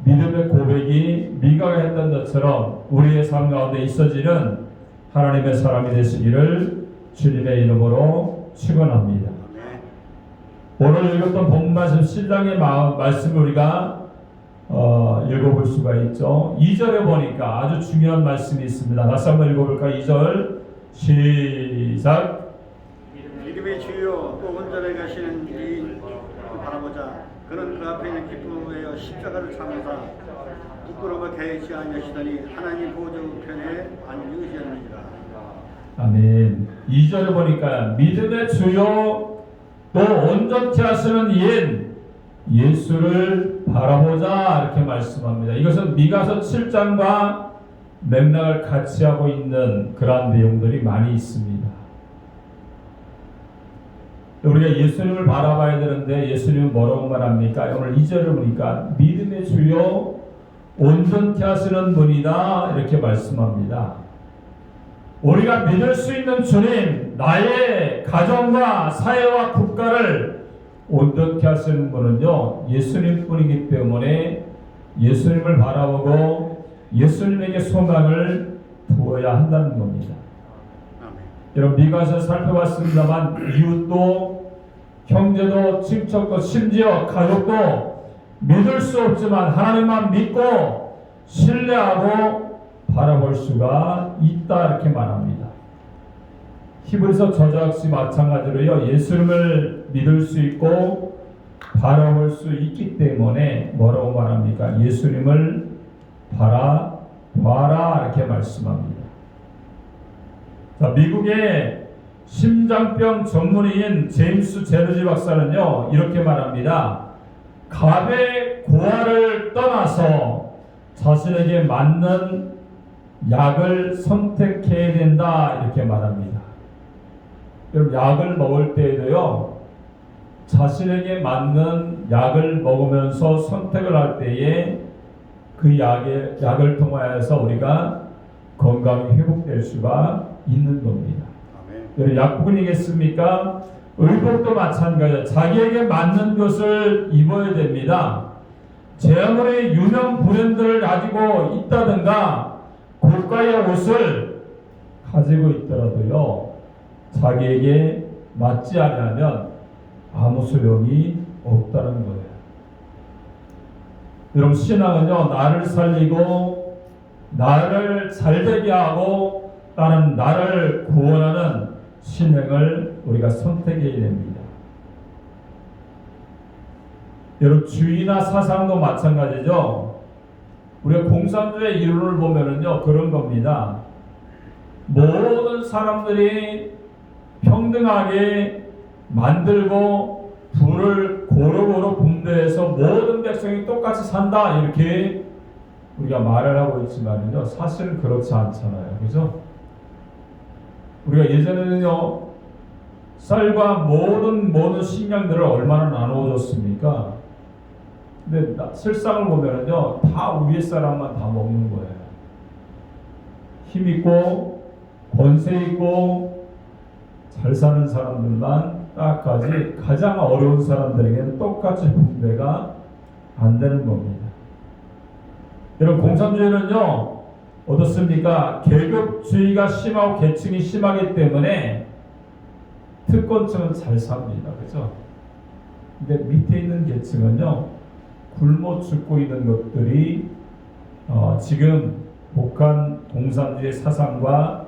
믿음의 고백이 미가가 했던 것처럼 우리의 삶 가운데 있어지는 하나님의 사람이 되시기를 주님의 이름으로 축원합니다. 오늘 읽었던 본문 말씀 신랑의 말씀을 우리가 읽어볼 수가 있죠. 2절에 보니까 아주 중요한 말씀이 있습니다. 다시 한번 읽어볼까? 2절 시작. 믿음의 주여 또 온전히 가시는 이 바라보자. 그는 그 앞에 있는 기쁨을 위하여 십자가를 참으사 부끄러움을 개의치 아니하시더니 하나님 보좌 우편에 앉으시느니라. 아멘. 2절에 보니까 믿음의 주여 또 온전케 하시는 이인 예수를 바라보자 이렇게 말씀합니다. 이것은 미가서 7장과 맥락을 같이 하고 있는 그러한 내용들이 많이 있습니다. 우리가 예수님을 바라봐야 되는데 예수님은 뭐라고 말합니까? 오늘 2절을 보니까 믿음의 주요 온전케 하시는 분이다 이렇게 말씀합니다. 우리가 믿을 수 있는 주님, 나의 가정과 사회와 국가를 온전케 하시는 분은요 예수님 뿐이기 때문에 예수님을 바라보고 예수님에게 소망을 두어야 한다는 겁니다. 여러분 미가서 살펴봤습니다만 이웃도 형제도 친척도 심지어 가족도 믿을 수 없지만 하나님만 믿고 신뢰하고 바라볼 수가 있다 이렇게 말합니다. 히브리서 저자 역시 마찬가지로요 예수님을 믿을 수 있고 바라볼 수 있기 때문에 뭐라고 말합니까? 예수님을 바라봐라 이렇게 말씀합니다. 자, 미국의 심장병 전문의인 제임스 제르지 박사는요 이렇게 말합니다. 갑의 고아를 떠나서 자신에게 맞는 약을 선택해야 된다 이렇게 말합니다. 여러분 약을 먹을 때에도요 자신에게 맞는 약을 먹으면서 선택을 할 때에 그 약을 통하여서 우리가 건강이 회복될 수가 있는 겁니다. 여러분 약국이겠습니까? 의복도 마찬가지예요. 자기에게 맞는 것을 입어야 됩니다. 제 아무리 유명 브랜드를 가지고 있다든가 고가의 옷을 가지고 있더라도요 자기에게 맞지 않으면 아무 소용이 없다는 거예요. 여러분 신앙은요 나를 살리고 나를 잘되게 하고 나는 나를 구원하는 신앙을 우리가 선택해야 됩니다. 여러분 주의나 사상도 마찬가지죠. 우리가 공산주의 이론을 보면은요 그런 겁니다. 모든 사람들이 평등하게 만들고 불을 고루고루 분배해서 모든 백성이 똑같이 산다 이렇게 우리가 말을 하고 있지만요, 사실은 그렇지 않잖아요. 그죠? 우리가 예전에는요, 쌀과 모든 식량들을 얼마나 나누어 줬습니까? 근데 실상을 보면은요, 다 위에 사람만 다 먹는 거예요. 힘 있고 권세 있고 잘 사는 사람들만 딱까지 가장 어려운 사람들에게는 똑같이 분배가 안 되는 겁니다. 여러분, 공산주의는요 어떻습니까? 계급주의가 심하고 계층이 심하기 때문에 특권층은 잘 삽니다. 그죠? 근데 밑에 있는 계층은요 굶어 죽고 있는 것들이 지금 북한 공산주의 사상과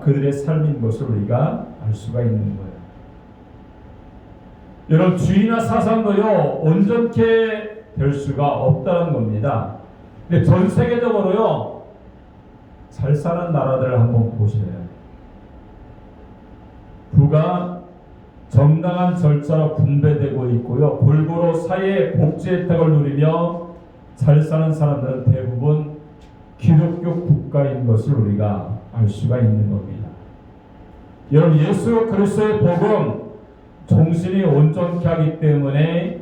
그들의 삶인 것을 우리가 알 수가 있는 거예요. 여러분, 주의나 사상도요 온전케 될 수가 없다는 겁니다. 근데 전 세계적으로요 잘 사는 나라들을 한번 보셔야 해요. 부가 정당한 절차로 분배되고 있고요, 골고루 사회 복지 혜택을 누리며 잘 사는 사람들은 대부분 기독교 국가인 것을 우리가 알 수가 있는 겁니다. 여러분, 예수 그리스도의 복음 정신이 온전케 하기 때문에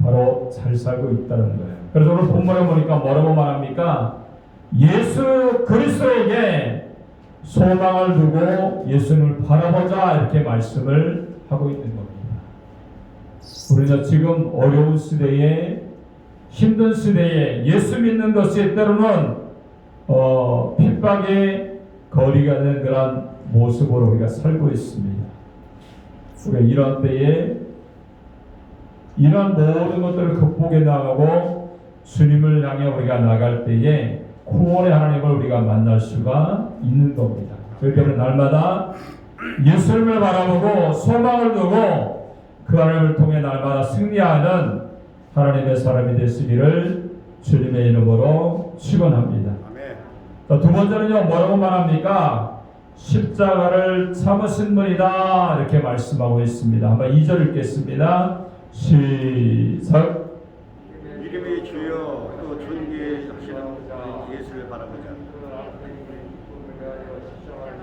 바로 잘 살고 있다는 거예요. 그래서 오늘 본문에 보니까 뭐라고 말합니까? 예수 그리스도에게 소망을 두고 예수님을 바라보자 이렇게 말씀을 하고 있는 겁니다. 우리는 지금 어려운 시대에, 힘든 시대에 예수 믿는 것이 때로는 핍박의 거리가 되는 그런 모습으로 우리가 살고 있습니다. 우리가 이런 때에 이런 모든 것들을 극복해 나가고 주님을 향해 우리가 나갈 때에 구원의 하나님을 우리가 만날 수가 있는 겁니다. 그렇기 때문에 날마다 예수님을 바라보고 소망을 두고 그 하나님을 통해 날마다 승리하는 하나님의 사람이 되시기를 주님의 이름으로 축원합니다. 두 번째는요, 뭐라고 말합니까? 십자가를 참으신 분이다 이렇게 말씀하고 있습니다. 한번 2절 읽겠습니다. 시작. 이름의 주여 또 존귀하시는 예수를 바라보자.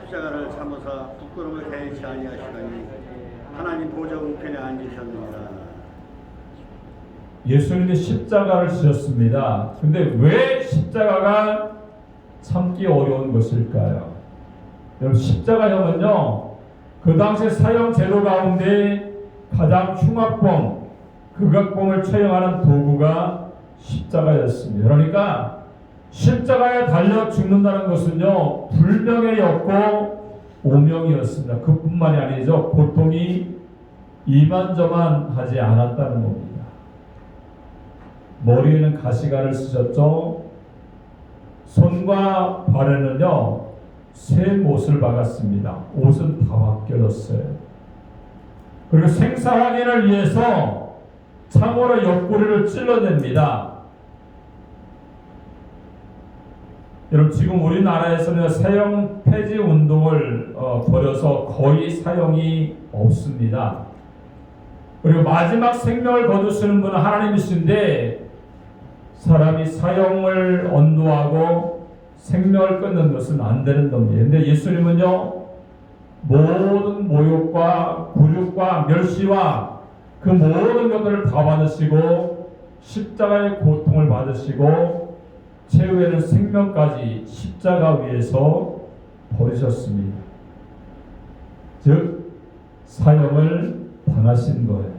십자가를 참으사 부끄러움을 개의치 아니하시더니 하나님 보좌 우편에 앉으셨느니라. 예수님이 십자가를 지셨습니다. 근데 왜 십자가가 참기 어려운 것일까요? 여러분, 십자가형은요 그 당시 사형 제도 가운데 가장 흉악범, 극악범을 처형하는 도구가 십자가였습니다. 그러니까 십자가에 달려 죽는다는 것은요 불명예였고 오명이었습니다. 그뿐만이 아니죠, 고통이 이만저만하지 않았다는 겁니다. 머리에는 가시관을 쓰셨죠. 손과 발에는요 새 못을 박았습니다. 옷은 다 벗겨졌어요. 그리고 생사 확인을 위해서 창으로 옆구리를 찔러냅니다. 여러분, 지금 우리나라에서는 사형 폐지 운동을 벌여서 거의 사형이 없습니다. 그리고 마지막 생명을 거두시는 분은 하나님이신데 사람이 사형을 언도하고 생명을 끊는 것은 안 되는 겁니다. 근데 예수님은요 모든 모욕과 굴욕과 멸시와 그 모든 것들을 다 받으시고 십자가의 고통을 받으시고 최후에는 생명까지 십자가 위에서 버리셨습니다. 즉 사형을 당하신 거예요.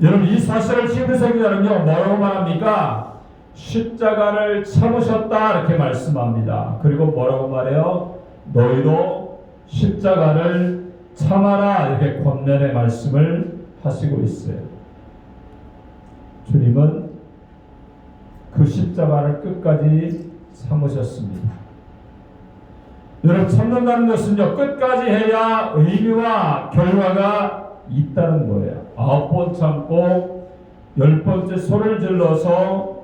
여러분, 이 사실을 히브리서 기자는요 뭐라고 말합니까? 십자가를 참으셨다 이렇게 말씀합니다. 그리고 뭐라고 말해요? 너희도 십자가를 참아라 이렇게 권면의 말씀을 하시고 있어요. 주님은 그 십자가를 끝까지 참으셨습니다. 여러분, 참는다는 것은요 끝까지 해야 의미와 결과가 있다는 거예요. 9번 참고 10번째 소리를 질러서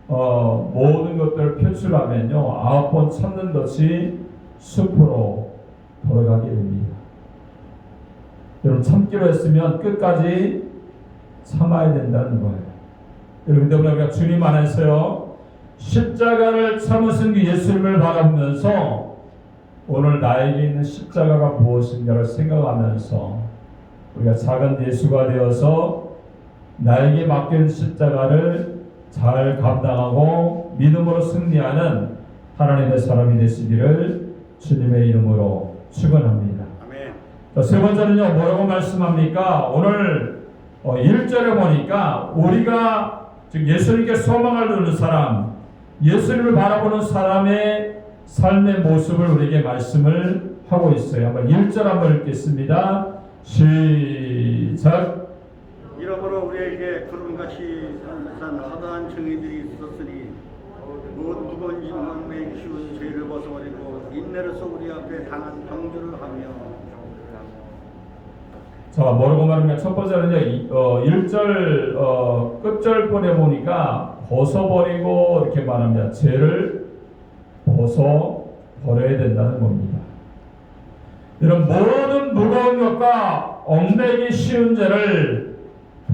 모든 것들을 표출하면요 9번 참는 것이 숲으로 돌아가게 됩니다. 여러분 참기로 했으면 끝까지 참아야 된다는 거예요. 여러분 때문에 우리가 주님 안에서요 십자가를 참으신 그 예수님을 바라보면서 오늘 나에게 있는 십자가가 무엇인가를 생각하면서 우리가 작은 예수가 되어서 나에게 맡긴 십자가를 잘 감당하고 믿음으로 승리하는 하나님의 사람이 되시기를 주님의 이름으로 축원합니다. 아멘. 세 번째는요 뭐라고 말씀합니까? 오늘 1절에 보니까 우리가 즉 예수님께 소망을 두는 사람, 예수님을 바라보는 사람의 삶의 모습을 우리에게 말씀을 하고 있어요. 한번 1절 한번 읽겠습니다. 시작. 이러므로 우리에게 구름같이 산산 허다한 증인들이 있었으니 무엇 무거운 짐을 키운 죄를 벗어버리고 인내로서 우리 앞에 당한 경주를 하며. 자, 뭐라고 말하면 첫 번째는요 1절 끝절본에 보니까 벗어버리고 이렇게 말합니다. 죄를 벗어버려야 된다는 겁니다. 이런 모든 무거운 것과 얽매기 쉬운 죄를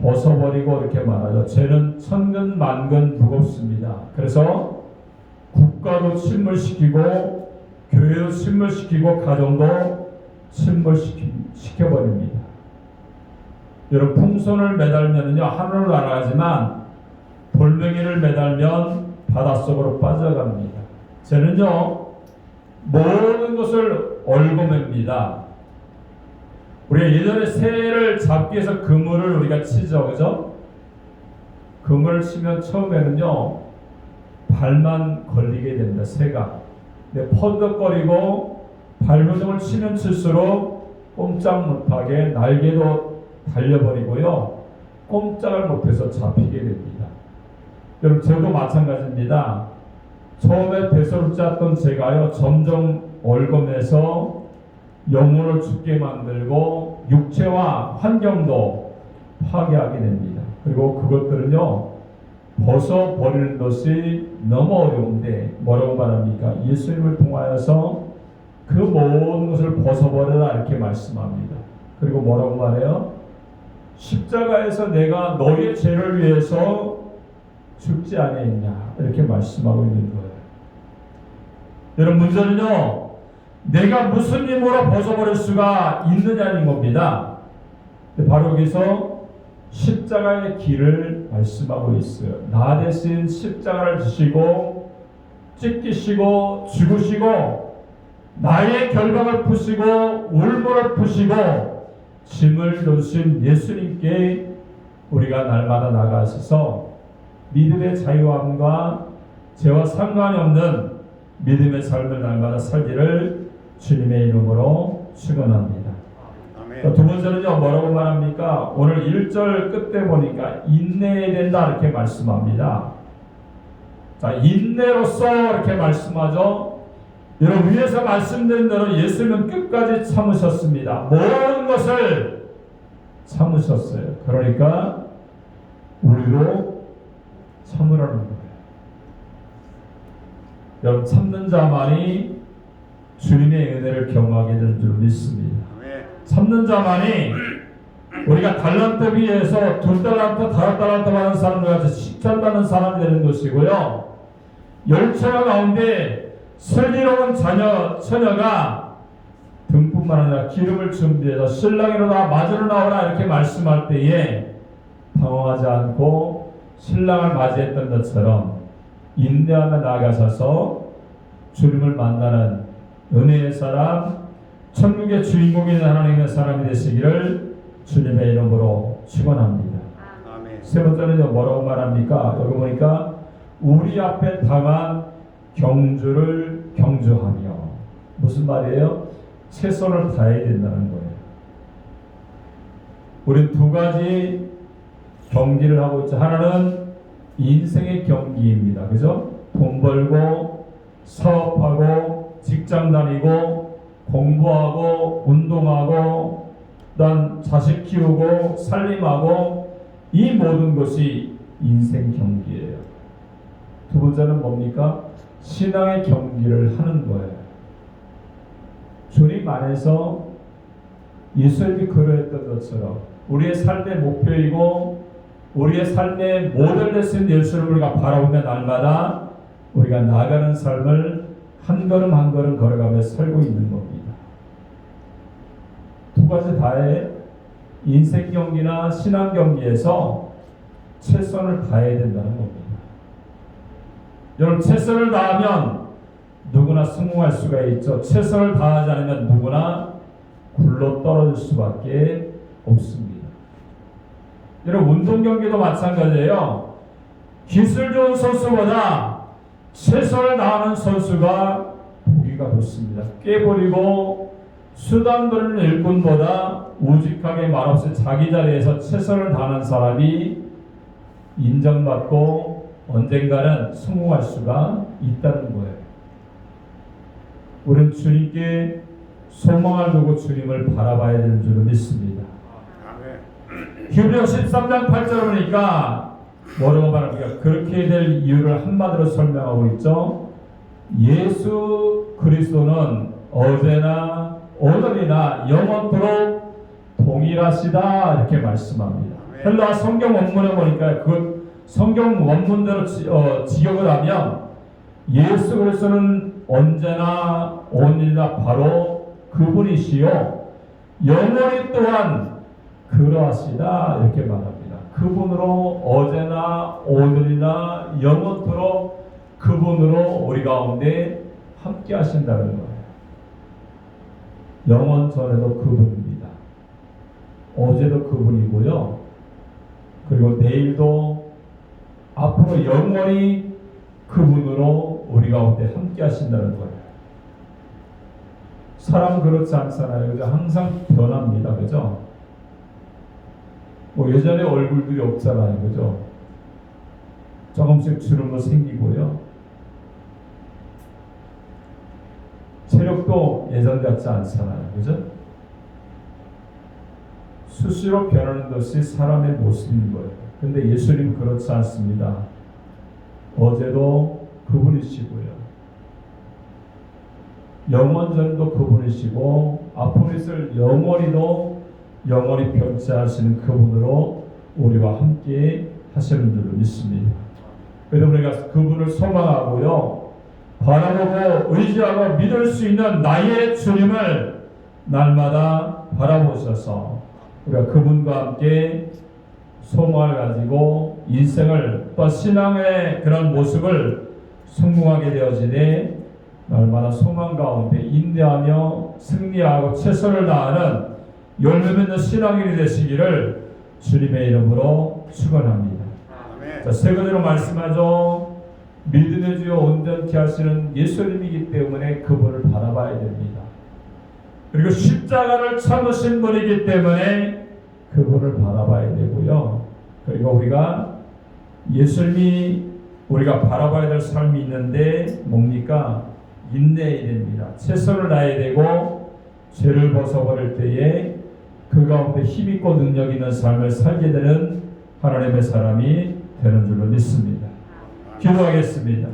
벗어버리고 이렇게 말하죠. 죄는 천근 만근 무겁습니다. 그래서 국가도 침몰시키고 교회도 침몰시키고 가정도 침몰시켜버립니다. 여러분 풍선을 매달면요 하늘을 날아가지만 돌멩이를 매달면 바닷속으로 빠져갑니다. 죄는요 모든 것을 얽어맵니다. 우리가 예전에 새를 잡기 위해서 그물을 우리가 치죠, 그죠? 그물을 치면 처음에는요 발만 걸리게 됩니다. 새가 근데 퍼덕거리고 발버둥을 치면 칠수록 꼼짝 못하게 날개도 달려버리고요 꼼짝을 못해서 잡히게 됩니다. 여러분 저도 마찬가지입니다. 처음에 대수롭지 않던 제가요 점점 얽어매서 영혼을 죽게 만들고 육체와 환경도 파괴하게 됩니다. 그리고 그것들은요 벗어버리는 것이 너무 어려운데 뭐라고 말합니까? 예수님을 통하여서 그 모든 것을 벗어버려라 이렇게 말씀합니다. 그리고 뭐라고 말해요? 십자가에서 내가 너의 죄를 위해서 죽지 아니했냐 이렇게 말씀하고 있는 거예요. 여러분 문제는요 내가 무슨 힘으로 벗어버릴 수가 있느냐는 겁니다. 바로 여기서 십자가의 길을 말씀하고 있어요. 나 대신 십자가를 지시고 찢기시고 죽으시고 나의 결박을 푸시고 울무를 푸시고 짐을 놓으신 예수님께 우리가 날마다 나가셔서 믿음의 자유함과 죄와 상관이 없는 믿음의 삶을 날마다 살기를 주님의 이름으로 축원합니다. 아멘. 두 번째는요 뭐라고 말합니까? 오늘 1절 끝에 보니까 인내해야 된다 이렇게 말씀합니다. 자 인내로서 이렇게 말씀하죠. 여러분 위에서 말씀드린 대로 예수님은 끝까지 참으셨습니다. 모든 것을 참으셨어요. 그러니까 우리도 참으라는 거예요. 여러분 참는 자만이 주님의 은혜를 경험하게 될 줄 믿습니다. 참는 자만이 우리가 달란트 비해서 2달란트, 5달란트 받은 사람들 같이 10천 받는 사람이 되는 것이고요. 열처가 가운데 슬기로운 처녀가 등뿐만 아니라 기름을 준비해서 신랑이로 다 맞으러 나오라 이렇게 말씀할 때에 당황하지 않고 신랑을 맞이했던 것처럼 인내하며 나아가셔서 주님을 만나는 은혜의 사람, 천국의 주인공인 하나님의 사람이 되시기를 주님의 이름으로 축원합니다. 아멘. 세 번째는요 뭐라고 말합니까? 여기 보니까 우리 앞에 당한 경주를 경주하며 무슨 말이에요? 최선을 다해야 된다는 거예요. 우린 두 가지 경기를 하고 있죠. 하나는 인생의 경기입니다. 그죠? 돈 벌고 사업하고 직장 다니고 공부하고 운동하고 그다음 자식 키우고 살림하고 이 모든 것이 인생 경기예요. 두 번째는 뭡니까? 신앙의 경기를 하는 거예요. 주님 안에서 예수님이 그러했던 것처럼 우리의 삶의 목표이고 우리의 삶의 모델 되신 예수를 우리가 바라보며 날마다 우리가 나아가는 삶을 한 걸음 한 걸음 걸어가며 살고 있는 겁니다. 두 가지 다의 인생 경기나 신앙 경기에서 최선을 다해야 된다는 겁니다. 여러분, 최선을 다하면 누구나 성공할 수가 있죠. 최선을 다하지 않으면 누구나 굴러 떨어질 수밖에 없습니다. 여러분, 운동 경기도 마찬가지예요. 기술 좋은 선수보다 최선을 다하는 선수가 보기가 좋습니다. 깨버리고 수단 부리는 일꾼보다 우직하게 말없이 자기 자리에서 최선을 다하는 사람이 인정받고 언젠가는 성공할 수가 있다는 거예요. 우리는 주님께 소망을 두고 주님을 바라봐야 되는 줄을 믿습니다. 히브리서 13장 8절을 보니까 뭐라고 말합니까? 그렇게 될 이유를 한마디로 설명하고 있죠. 예수 그리스도는 어제나 오늘이나 영원토록 동일하시다 이렇게 말씀합니다. 헬라 성경 원문에 보니까 그 성경 원문대로 지역을 하면 예수 그리스도는 언제나 오늘이나 바로 그분이시요 영원히 또한 그러하시다 이렇게 말합니다. 그분으로 어제나 오늘이나 영원토록 그분으로 우리 가운데 함께 하신다는 거예요. 영원 전에도 그분입니다. 어제도 그분이고요. 그리고 내일도 앞으로 영원히 그분으로 우리 가운데 함께 하신다는 거예요. 사람은 그렇지 않잖아요. 그죠? 항상 변합니다. 그죠? 뭐 예전에 얼굴들이 없잖아요. 그죠? 조금씩 주름도 생기고요. 체력도 예전 같지 않잖아요. 그죠? 수시로 변하는 것이 사람의 모습인 거예요. 근데 예수님은 그렇지 않습니다. 어제도 그분이시고요. 영원전도 그분이시고 앞으로 있을 영원히도 영원히 변치 않으시는 그분으로 우리와 함께 하시는 줄을 믿습니다. 그래서 우리가 그분을 소망하고요. 바라보고 의지하고 믿을 수 있는 나의 주님을 날마다 바라보셔서 우리가 그분과 함께 소망을 가지고 인생을 또 신앙의 그런 모습을 성공하게 되어지되 날마다 소망 가운데 인내하며 승리하고 최선을 다하는 열매 맺는 신앙인이 되시기를 주님의 이름으로 축원합니다. 자, 세 가지로 말씀하죠. 믿음의 주여 온전케 하시는 예수님이기 때문에 그분을 바라봐야 됩니다. 그리고 십자가를 참으신 분이기 때문에 그분을 바라봐야 되고요. 그리고 우리가 예수님이 우리가 바라봐야 될 삶이 있는데 뭡니까? 인내해야 됩니다. 최선을 다해야 되고 죄를 벗어버릴 때에 그 가운데 힘있고 능력 있는 삶을 살게 되는 하나님의 사람이 되는 줄로 믿습니다. 기도하겠습니다.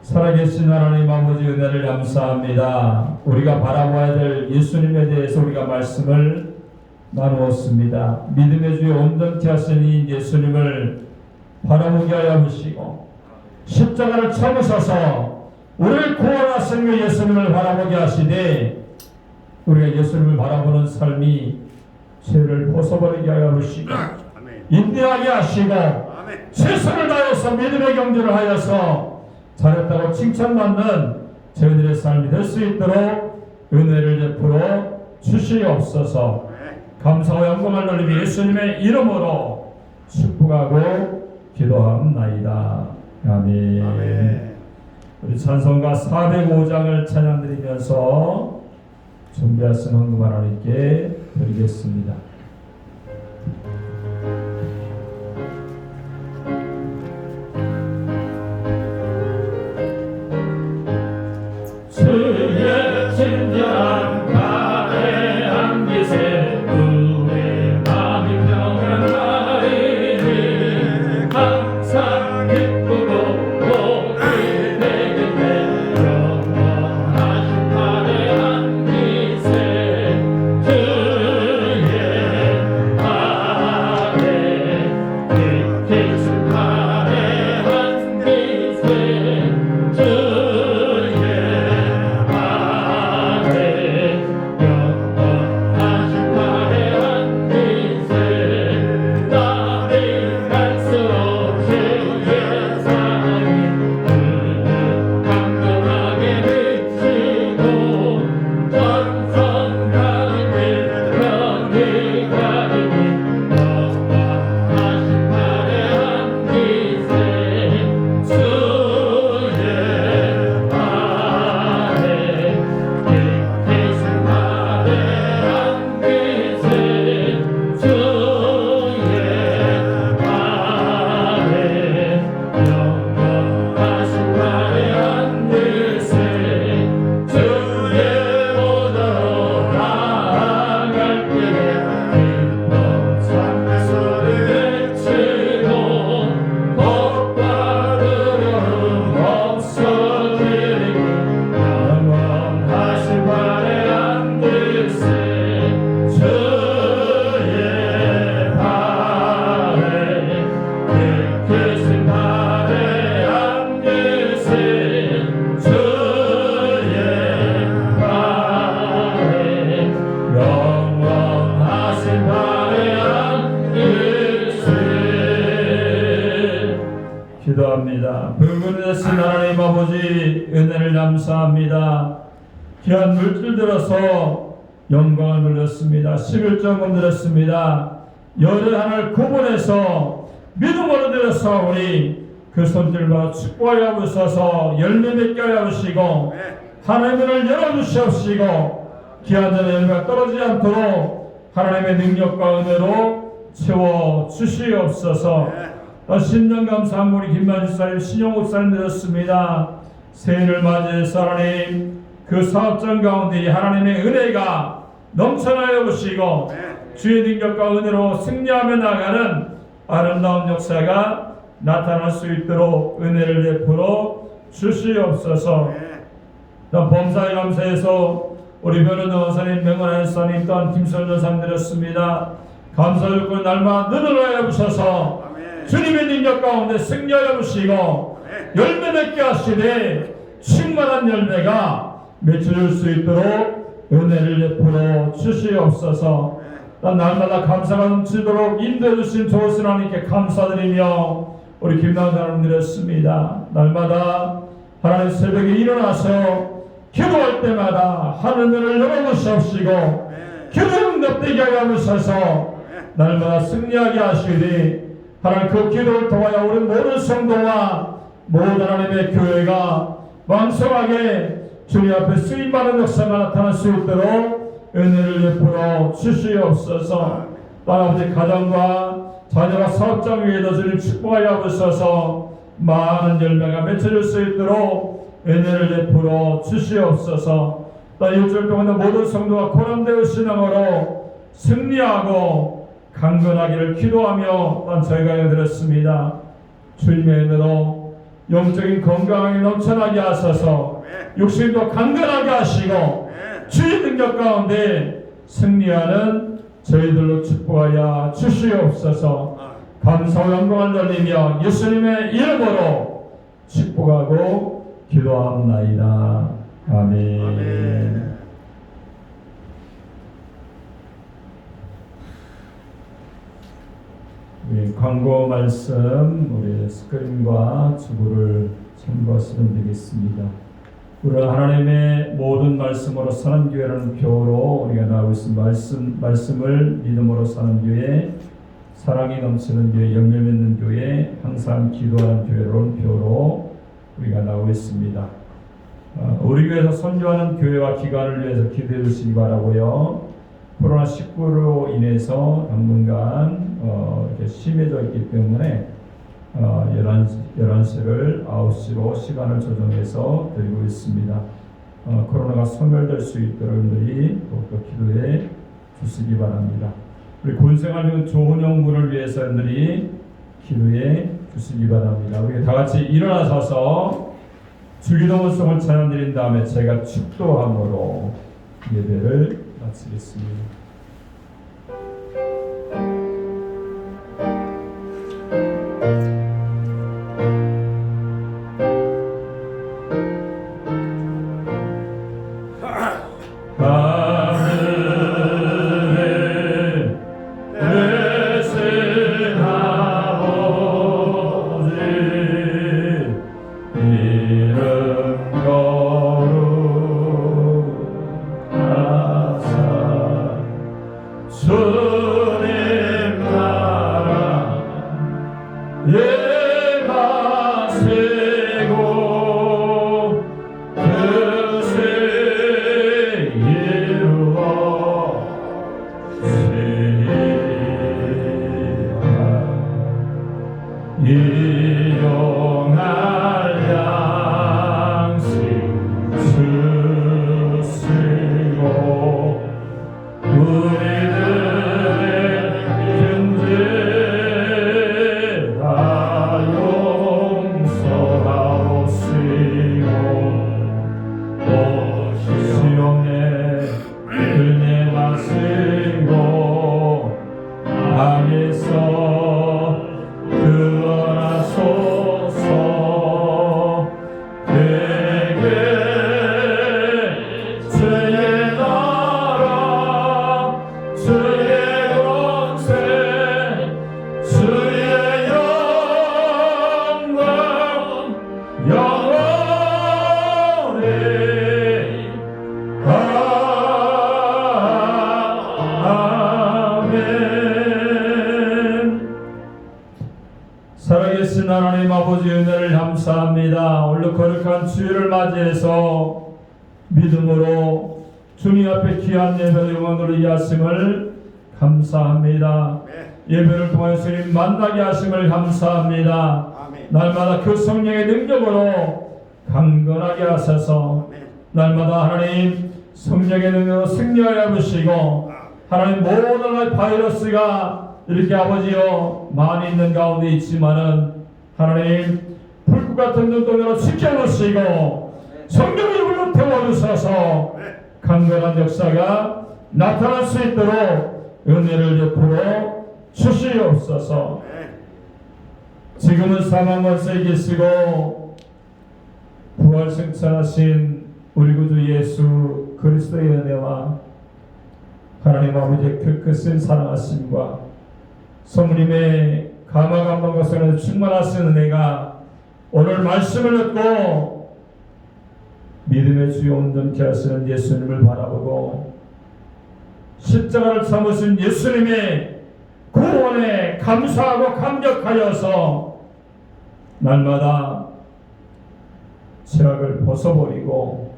살아계신 하나님 아버지 은혜를 감사합니다. 우리가 바라봐야 될 예수님에 대해서 우리가 말씀을 나누었습니다. 믿음의 주에 온전케 하시니 예수님을 바라보게 하여 주시고 십자가를 참으셔서 우리를 구원하신 그 예수님을 바라보게 하시되 우리가 예수님을 바라보는 삶이 죄를 벗어버리게 하여 주시고 인내하게 하시고 최선을 다해서 믿음의 경주를 하여서 잘했다고 칭찬받는 저희들의 삶이 될 수 있도록 은혜를 베풀어 주시옵소서. 감사와 영광을 돌리며 예수님의 이름으로 축복하고 기도합나이다. 아멘. 우리 찬송가 405장을 찬양드리면서 준비하신 헌금 하나님께 드리겠습니다. 주의 친절한 가에 안기세 우리 마음이 평안하리니 항상 기쁘고 복이 되길 영원하신 기도합니다. 불근하신 하나님 아버지, 은혜를 감사합니다. 귀한 물질 들어서 영광을 돌렸습니다. 11조금 드렸습니다. 열의 하나를 구분해서 믿음으로 드려서 우리 그 손질과 축복하여 주셔서 열매 맺게 하여 주시고 하나님의 문을 열어주시옵시고 귀한 열매가 떨어지지 않도록 하나님의 능력과 은혜로 채워 주시옵소서. 신령 감사한 우리 김만희 사님, 신용 목사님 드렸습니다. 새해를 맞이해서 하나님 그 사업장 가운데 하나님의 은혜가 넘쳐나여 보시고 주의 능력과 은혜로 승리하며 나가는 아름다운 역사가 나타날 수 있도록 은혜를 베풀어 주시옵소서. 또 범사에 감사해서 우리 변호사 원사님, 명원한 사님 또한 김선 여사님 드렸습니다. 감사 조건 날마다 늘어나여 주셔서 주님의 능력 가운데 승리하여 주시고 열매 맺게 하시되 충만한 열매가 맺혀질 수 있도록 은혜를 베풀어 주시옵소서. 날마다 감사가 넘치도록 인도해 주신 좋으신 하나님께 감사드리며 우리 김남사님 드렸습니다. 날마다 하나님 새벽에 일어나서 기도할 때마다 하늘문을 열어주시옵시고 기도 응답되게 하여 주셔서 날마다 승리하게 하시되 하나님 그 기도를 통하여 우리 모든 성도와 모든 하나님의 교회가 왕성하게 주님 앞에 쓰임받는 역사가 나타날 수 있도록 은혜를 베풀어 주시옵소서. 아버지 가정과 자녀가 사업장 위에도 주님 축복하여 주셔서 많은 열매가 맺혀질 수 있도록 은혜를 베풀어 주시옵소서. 또 일주일 동안 모든 성도가 고난되어 신앙으로 승리하고 강건하기를 기도하며 저희가 드렸습니다. 주님의 은혜로 영적인 건강하게 넘쳐나게 하셔서 육신도 강건하게 하시고 주의 능력 가운데 승리하는 저희들로 축복하여 주시옵소서. 감사와 영광을 돌리며 예수님의 이름으로 축복하고 기도합나이다. 아멘. 우리 광고 말씀 우리 스크린과 주구를 참고하시면 되겠습니다. 우리 하나님의 모든 말씀으로 사는 교회라는 표로 우리가 나오고 있는 말씀을 믿음으로 사는 교회, 사랑이 넘치는 교회, 열매 맺는 교회, 항상 기도하는 교회라는 표로 우리가 나오고 있습니다. 우리 교회에서 선교하는 교회와 기관을 위해서 기도해 주시기 바라고요. 코로나19로 인해서 당분간 이렇게 심해져 있기 때문에 11시를 9시로 시간을 조정해서 드리고 있습니다. 코로나가 소멸될 수 있도록 여러분들이 더욱더 기도해 주시기 바랍니다. 우리 군생활 중 좋은 분을 위해서 여러분들이 기도해 주시기 바랍니다. 우리 다 같이 일어나셔서 주기도문송을 찬양드린 다음에 제가 축도함으로 예배를 마치겠습니다. 그 살아계신 하나님 아버지 은혜를 감사합니다. 오늘 거룩한 주일을 맞이해서 믿음으로 주님 앞에 귀한 예배를 영원으로 이하심을 감사합니다. 예배를 통해 주님 만나게 하심을 감사합니다. 아멘. 날마다 그 성령의 능력으로 강건하게 하셔서 날마다 하나님 성령의 능력으로 승리하여 보시고 하나님 모든 바이러스가 이렇게 아버지여 많이 있는 가운데 있지만은 하나님 불꽃 같은 눈동자로 지켜주시고 성령의 불로 태워주셔서 강건한 역사가 나타날 수 있도록 은혜를 옆으로 주시옵소서. 지금은 사망 권세에 계시고 부활 승천하신 우리 구주 예수 그리스도의 은혜와 하나님 아버지의 그 크신 사랑하심과 성령님의 감화감동 것으로 충만하신 은혜가 오늘 말씀을 듣고 믿음의 주요 온전케 하시는 예수님을 바라보고 십자가를 참으신 예수님의 구원에 감사하고 감격하여서 날마다 죄악을 벗어버리고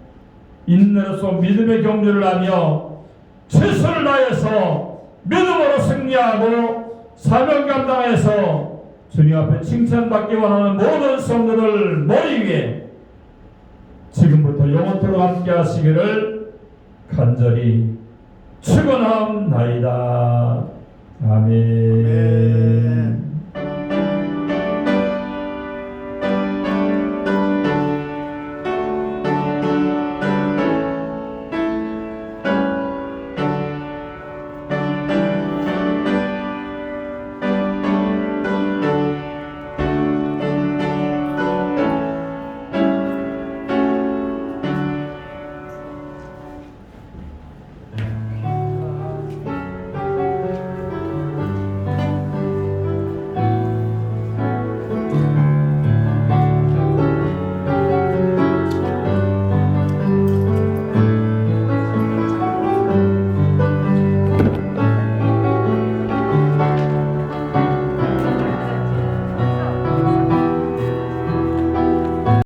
인내로서 믿음의 경주를 하며 최선을 다해서 믿음으로 승리하고 사명 감당해서 주님 앞에 칭찬받기 원하는 모든 성도들 머리 위에 지금부터 영원토록 함께 하시기를 간절히 축원하옵나이다. 아멘.